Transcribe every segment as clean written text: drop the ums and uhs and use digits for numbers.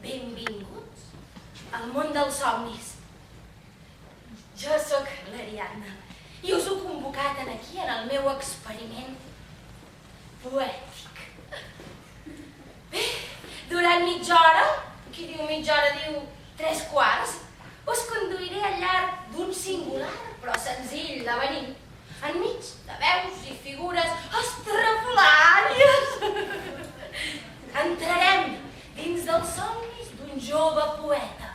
Benvinguts al món dels somnis. Jo sóc l'Ariadna i us he convocat aquí en el meu experiment poètic. Bé, durant mitja hora, qui diu mitja hora diu 3/4, us conduiré al llarg d'un singular però senzill laberint, enmig de veus i figures estrafolàries. Entrarem dins dels somnis d'un jove poeta.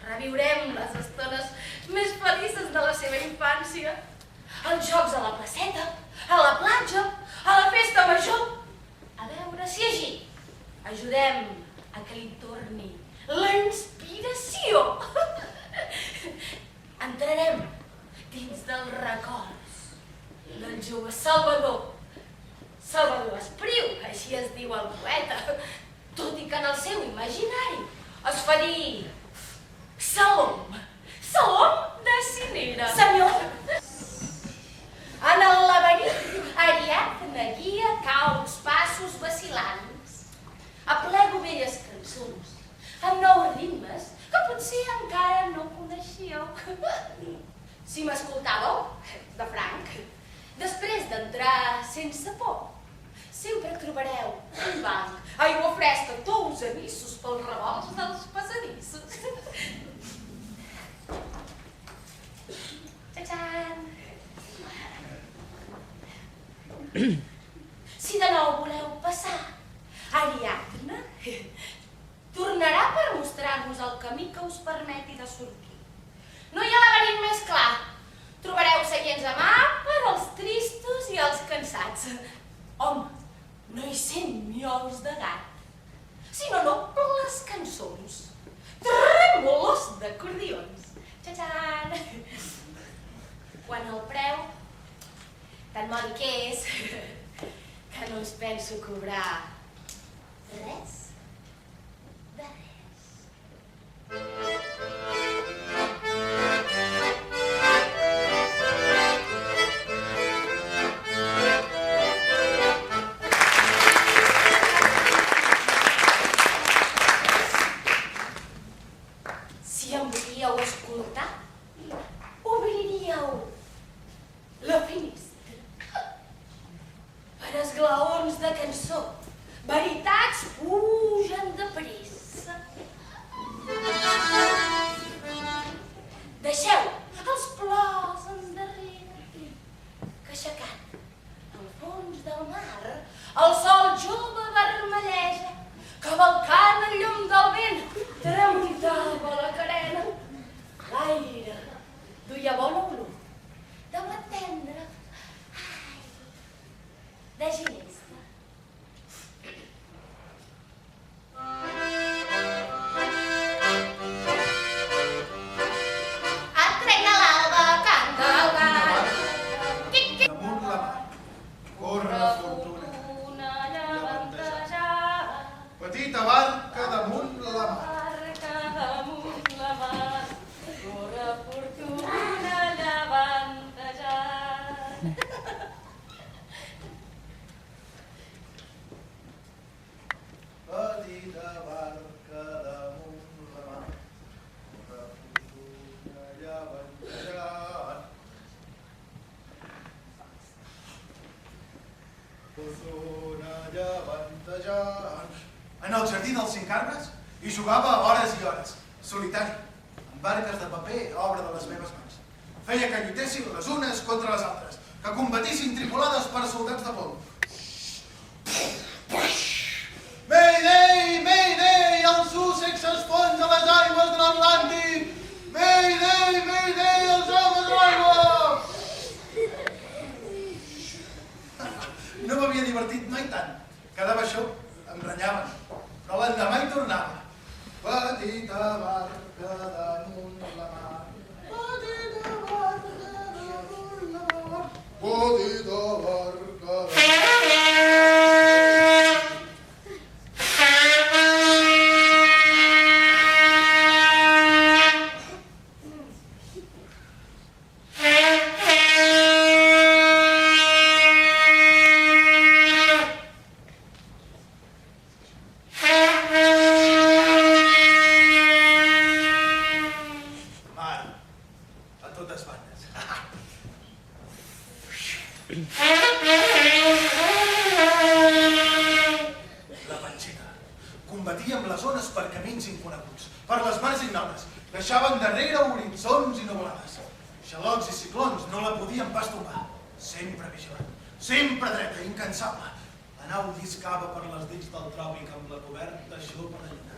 Reviurem les estones més felices de la seva infància. Els jocs a la placeta, a la platja, a la festa major. A veure si així ajudem a que li torni la inspiració. Entrarem dins dels records del jove Salvador. Salvador Espriu, així es diu el poeta, tot i que en el seu imaginari es fa dir Salom, Salom de Cinera. Senyor, en el laberint Ariadna guia cauts passos vacil·lants. Aplego velles cançons amb nous ritmes que potser encara no coneixíeu. Si m'escoltàveu, de franc, després d'entrar sense por, sempre trobareu un banc, aigua fresca, tous anissos pels revolts dels passadissos. Txan! Si de nou voleu passar, Ariadna tornarà per mostrar-vos el camí que us permeti de sortir. No hi ha laberint més clar. Trobareu seients a mà per als tristos i els cansats. Home, no hi sent miols de gat, sinó nobles cançons, trèmolos d'acordions. Txan! Quan el preu tan mòdic és que no us penso cobrar res de res. Si em volíeu escoltar, obriríeu la finestra. Per esglaons de cançó, veritats pugen de pressa. Deixeu els plors endarrere, que aixecant al fons del mar, el sol jove vermelleja, cavalcant el llum del vent, tramuntava la carena. L'aire duia bona olor de blat tendre, de ginesta. Entrega l'alba, canta el gall. Damunt la mar, corre fortuna, llevantejar. petita barca damunt la mar. Barca damunt la mar, corre fortuna, llevantejar. Petita barca damunt la mar, corre fortuna, llevantejant. Fortuna llevantejant. En el jardí dels 5 arbres hi jugava hores i hores, solitari, amb barques de paper a obra de les meves mans. Feia que lluitessin les unes contra les altres, que combatissin tripulades per soldats de pol. Mayday, Mayday, el Sussex s'esponja a les aigües de l'Atlàntic! Mayday, Mayday, els homes de l'aigua! No m'havia divertit mai tant. Cada baixó em renyaven, però l'endemà hi tornava. Petita barca damunt la mar, petita barca damunt la mar, petita barca damunt la mar. mars ignotes. Deixaven darrere horitzons i nuvolades. Xalocs i ciclons no la podien pas tombar. Sempre vigilant, sempre dreta, incansable. La nau lliscava per les dits del tròpic amb la coberta xopa de lluna.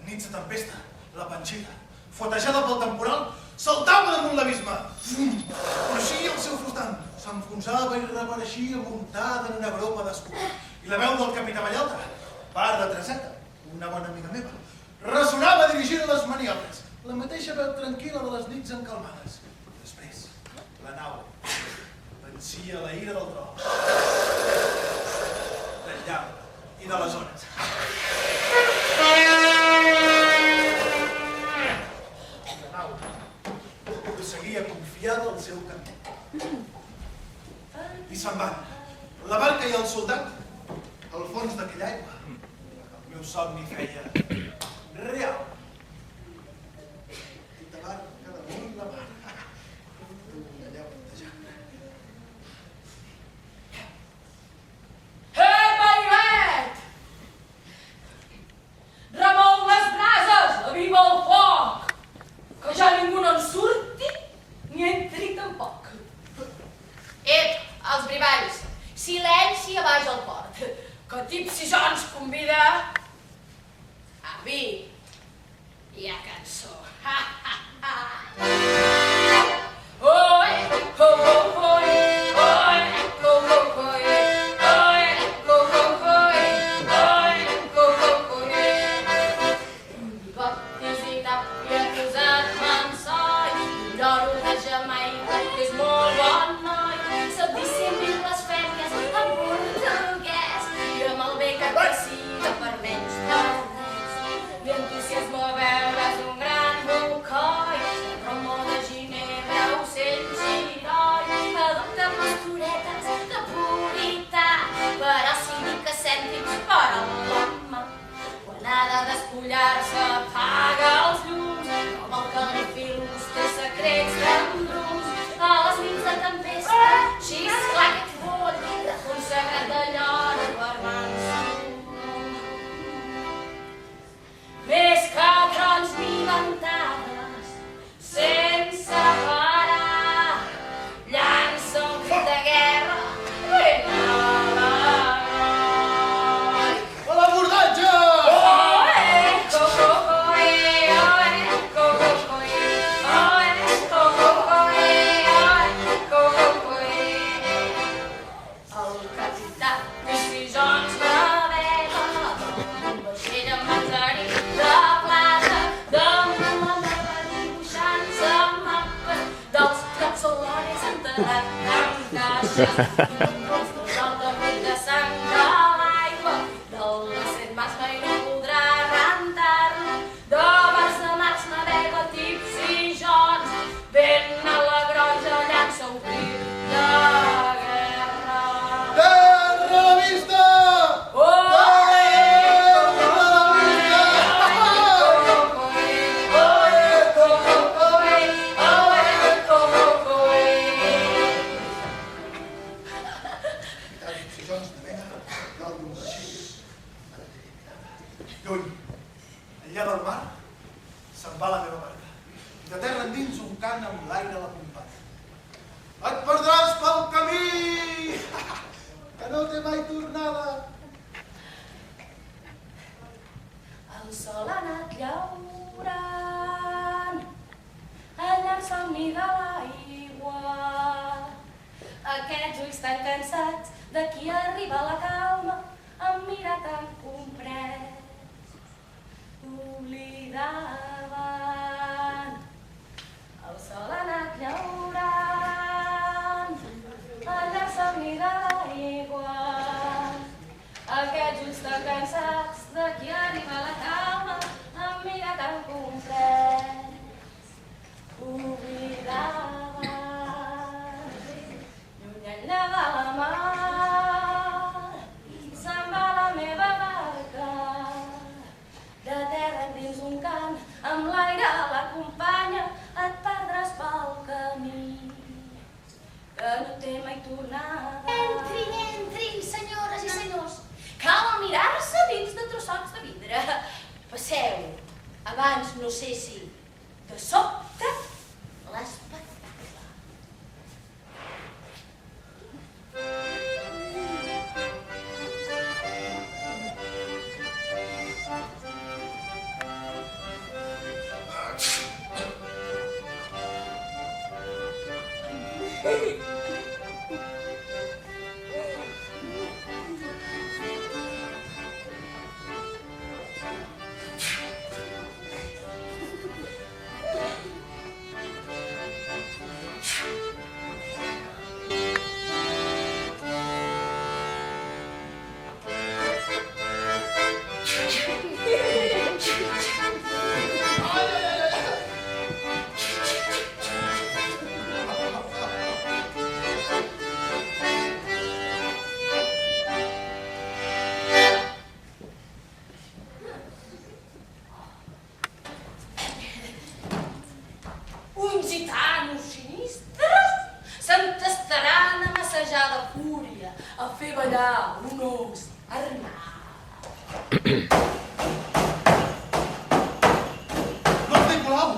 Enmig de tempesta, la panxilla, fotejada pel temporal, saltava damunt l'abisme. Cruixia el seu flottant, s'enfonsava i reapareixia muntada en una gropa d'escut. I la veu del capità Ballota, part de Treseta, una bona amiga meva, ressonava dirigint les maniobres, la mateixa veu tranquil·la de les nits encalmades. Després, la nau vencia la ira del tro, del llamp i de les ones. La nau seguia confiada al seu camí. I se'n van, la barca i el soldat, al fons d'aquella aigua. El meu somni feia real. I de barca damunt la mar. Allà voltejant. Pairet! Remou les brases! Aviva el foc! Que ja ningú no en surti ni entri tampoc. Els brivalls, silenci a baix al port, que Tipsy jo ens convida a vi i a cançó. Despullar-se, apaga els llums, com el Califilus té secrets d'embruns. A les nits de tempesta, xiscla aquest foll de consagrat de llora per manso. Més que trons ni ventades, sense parar, llança un crit de guerra ben alegroi. A l'abordatge! L'alta pell de sang de l'aigua, del lacet mas mai no podrà rentar-lo. De mars de març navega Tipsy Jones, ben a la groja llança un crit de guerra. Terra a la vista! Lluny, enllà del mar, se'n va la meva barca. I de terra endins un cant amb l'aire a la pompata. Et perdràs pel camí, que no té mai tornada. El sol ha anat llaurant, allargar el nid de l'aigua. Aquests ulls tan cansats d'aquí arriba la calma, em mira tan comprès. Oblidaven. El sol ha anat llaurant, allargar el nid de l'aigua. Aquests ulls tan cansats d'aquí arriba la calma, em mira tan comprès. Oblidaven. Lluny enllà de la mar, se'n va la meva barca. De terra endins un camp sé si, de sobte, l'espectacle. Uns gitanos sinistres s'entestaran a massajar de fúria, a fer ballar un os armat. Los Nicolau!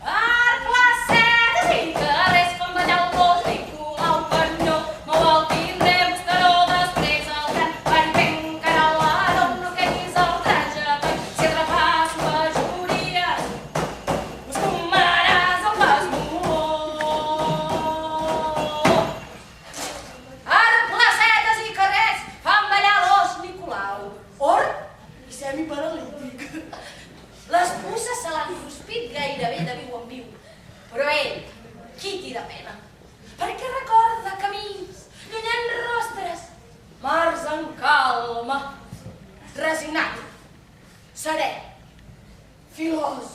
Arplacetes i carrers fan ballar el gos Nicolau Panyó. Molt el tindrem, estaró després el gran perpent que ara l'ara no quedis el traje per si atrapàs majories. Us comaràs el pas molt. Arplacetes i carrers fan ballar l'os Nicolau. Or i semiparalític. Les puces se l'han cruspit gairebé de viu en viu. Però ell, qui tira pena? Perquè recorda camins, llunyans rostres, mars en calma, resignat, serè, filós.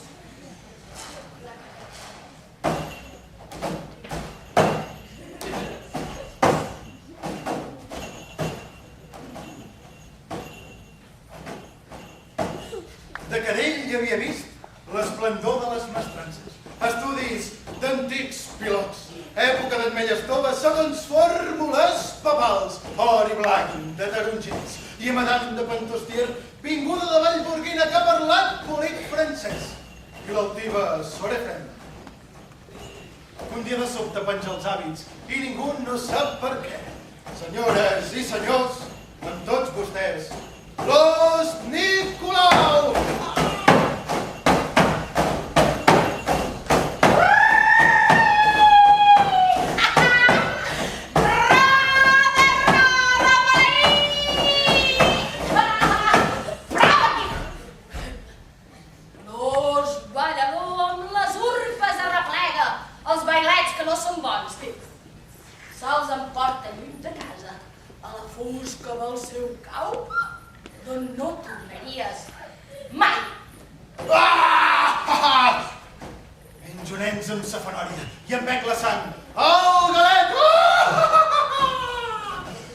De cadell hi havia vist l'esplendor de les mestrances, estudis d'antics pilots, època d'ametlles toves segons fórmules papals, or i blanc de tarongers, i amadant de Pantostier, vinguda de Vallborguina que ha parlat polit francès, i l'altiva Sorefren. Un dia de sobte penja els hàbits i ningú no sap per què. Senyores i senyors, amb tots vostès, Los Nicolau! L'os ballador amb les urpes arreplega, els bailets que no són bons. Se'ls emporta lluny de casa, a la fosca del seu caupa, d'on no tornaries mai. Menjo nens amb safanòria i em bec la sang. El galet!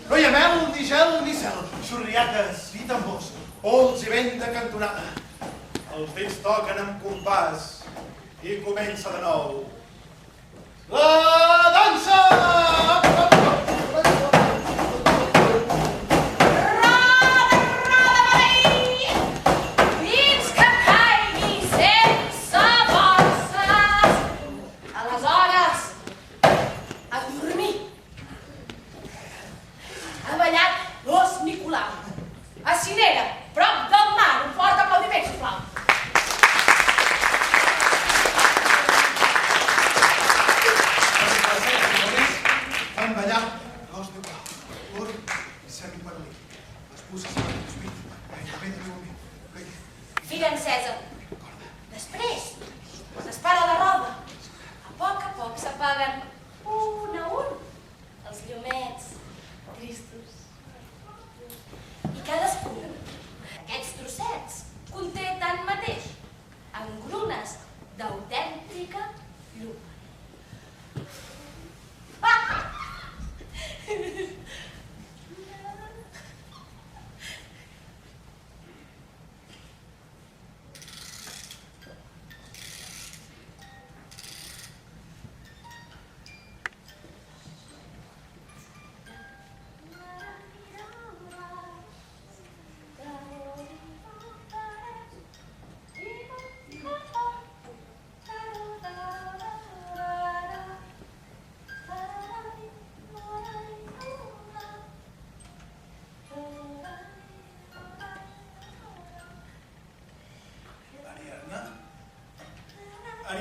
No hi ha mel, ni gel, ni cel. Xurriaques i tambors, pols i vent de cantonada. Els dits toquen amb compàs i comença de nou la dansa! Fins que caigui sense forces. Aleshores, a dormir. Ha ballat l'os Nicolau. A Cinera, prop del mar. Un fort aplaudiment, sisplau. Van ballar l'os Nicolau, pur i semiparalític. Les puces van cruspit, gairebé de viu en viu. Fira encesa. Després, s'espara la roba. A poc s'apaguen un a un els llumets tristos. I cadascun d'aquests trossets conté tanmateix engrunes d'autèntica llum.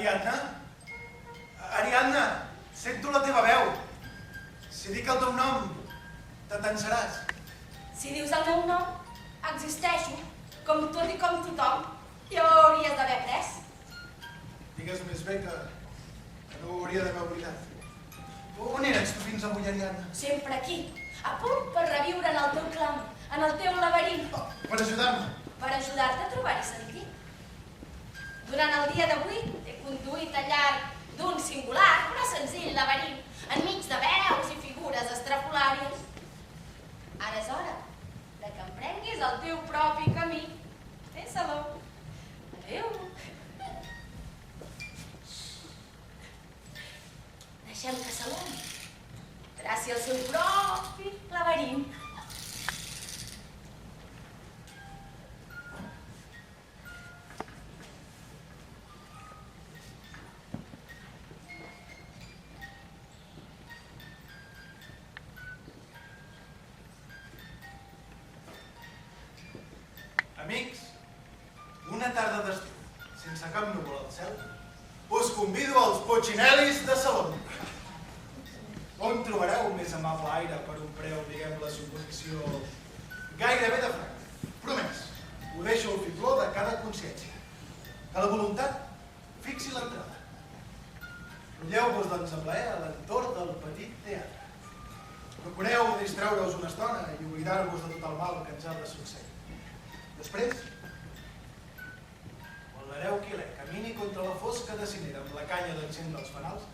Ariadna? Ariadna, sento la teva veu. Si dic el teu nom, te tensaràs. Si dius el meu nom, existeixo, com tot i com tothom. Ja ho hauries d'haver après. Digues més bé que no ho hauria d'haver oblidat. On eres tu fins avui, Ariadna? Sempre aquí, a punt per reviure en el teu clam, en el teu laberint, Per ajudar-me. per ajudar-te a trobar-hi sentit. Durant el dia d'avui t'he conduït al llarg d'un singular, però senzill laberint, enmig de veus i figures estrafolàries. Ara és hora de que emprenguis el teu propi camí. Fes-lo. Adéu. Deixem que Salom traci el seu propi laberint. Amics, una tarda d'estiu, sense cap núvol al cel, us convido als Pochinellis de Salom. On trobareu un més amable aire per un preu, diguem, la suposició gairebé de franc. Promès, ho deixo al fibló de cada consciència. Que la voluntat fixi l'entrada. Rotlleu-vos doncs a plaer a l'entorn del petit teatre. Procureu distreure-us una estona i oblidar-vos de tot el mal que ens ha de succeir. Després, quan l'hereu Quilè camini contra la fosca de Cinera amb la canya d'encendre els fanals,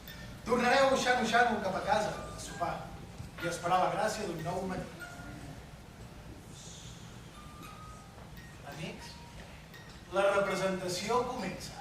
tornareu xano-xano cap a casa a sopar i a esperar la gràcia d'un nou matí. Amics, la representació comença.